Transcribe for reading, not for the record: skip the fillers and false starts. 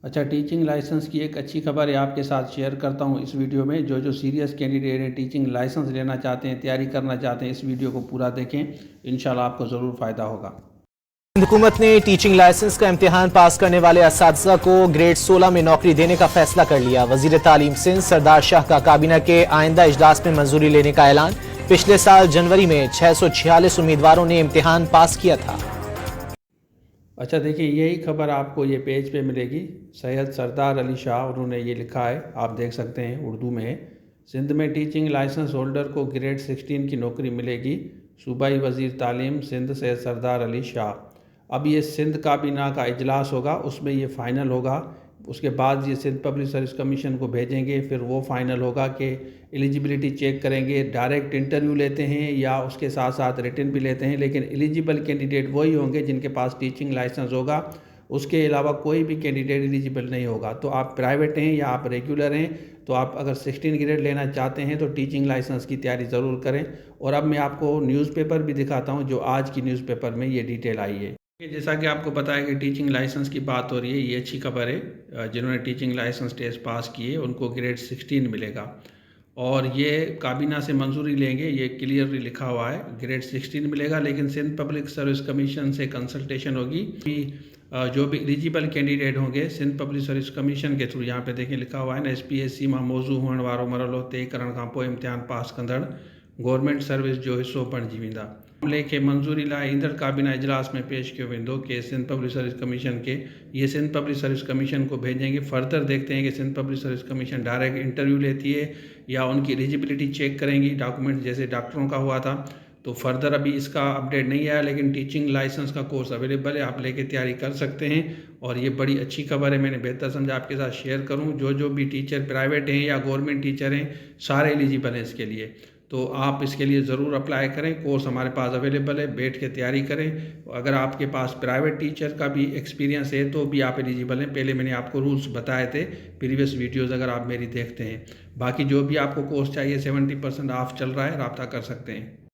अच्छा, teaching licence की एक अच्छी खबर है आपके साथ शेयर करता हूँ इस वीडियो में। जो सीरियस कैंडिडेट हैं, टीचिंग लाइसेंस लेना चाहते हैं, तैयारी करना चाहते हैं, इस वीडियो को पूरा देखें, इंशाल्लाह आपको ज़रूर फ़ायदा होगा। हुकूमत ने टीचिंग लाइसेंस का इम्तिहान पास करने वाले असातिज़ा को ग्रेड 16 में नौकरी देने का फैसला कर लिया। वजीर तालीम सिंध सरदार शाह का काबीना के आइंदा इजलास में मंजूरी लेने का ऐलान। पिछले साल जनवरी में 646 उम्मीदवारों ने इम्तिहान पास किया था। अच्छा देखिए, यही खबर आपको ये पेज पे मिलेगी। सैयद सरदार अली शाह उन्होंने ये लिखा है, आप देख सकते हैं, उर्दू में है। सिंध में टीचिंग लाइसेंस होल्डर को ग्रेड 16 की नौकरी मिलेगी। सूबाई वज़ीर तालीम सिंध सैयद सरदार अली शाह। अब ये सिंध काबीना का इजलास होगा, उसमें ये फ़ाइनल होगा। उसके बाद ये सिंध पब्लिक सर्विस कमीशन को भेजेंगे, फिर वो फाइनल होगा कि एलिजिबिलिटी चेक करेंगे। डायरेक्ट इंटरव्यू लेते हैं या उसके साथ साथ रिटन भी लेते हैं, लेकिन एलिजिबल कैंडिडेट वही होंगे जिनके पास टीचिंग लाइसेंस होगा। उसके अलावा कोई भी कैंडिडेट एलिजिबल नहीं होगा। तो आप प्राइवेट हैं या आप रेगुलर हैं, तो आप अगर 16 ग्रेड लेना चाहते हैं तो टीचिंग लाइसेंस की तैयारी ज़रूर करें। और अब मैं आपको न्यूज़पेपर भी दिखाता हूँ, जो आज की न्यूज़पेपर में ये डिटेल आई है। जैसा कि आपको पता है कि टीचिंग लाइसेंस की बात हो रही है, ये अच्छी खबर है। जिन्होंने टीचिंग लाइसेंस टेस्ट पास किए उनको ग्रेड 16 मिलेगा और ये काबीना से मंजूरी लेंगे। ये क्लियरली लिखा हुआ है, ग्रेड 16 मिलेगा, लेकिन सिंध पब्लिक सर्विस कमीशन से कंसल्टेशन होगी। जो भी एलिजिबल कैंडिडेट होंगे सिंध पब्लिक सर्विस कमीशन के थ्रू, यहाँ पे देखें लिखा हुआ है न, SPSC में मौजू हुअण वारो मरहलो तय करण खां पोइ इम्तिहान पास कंदड़ गवर्नमेंट सर्विस जो हिस्सो बणिजी वेंदा। मामले खे मंजूरी लाइ ईंदड़ काबीना इजलास में पेश किया वेंदो कि सिंध पब्लिक सर्विस कमीशन के, ये सिंध पब्लिक सर्विस कमीशन को भेजेंगे। फर्दर देखते हैं कि Sindh public service commission direct interview लेती है या उनकी एलिजिबिलिटी चेक करेंगी, डॉक्यूमेंट जैसे डॉक्टरों का हुआ था। तो फर्दर अभी इसका अपडेट नहीं आया, लेकिन टीचिंग लाइसेंस का कोर्स अवेलेबल है, आप लेके तैयारी कर सकते हैं। और ये बड़ी अच्छी खबर है, मैंने बेहतर समझा आपके साथ शेयर करूं। जो भी टीचर प्राइवेट हैं या गवर्नमेंट टीचर हैं, सारे एलिजिबल हैं इसके लिए। तो आप इसके लिए ज़रूर अप्लाई करें। कोर्स हमारे पास अवेलेबल है, बैठ के तैयारी करें। अगर आपके पास प्राइवेट टीचर का भी एक्सपीरियंस है तो भी आप एलिजिबल हैं। पहले मैंने आपको रूल्स बताए थे प्रीवियस वीडियोज़, अगर आप मेरी देखते हैं। बाकी जो भी आपको कोर्स चाहिए 70% ऑफ चल रहा है, रब्ता कर सकते हैं।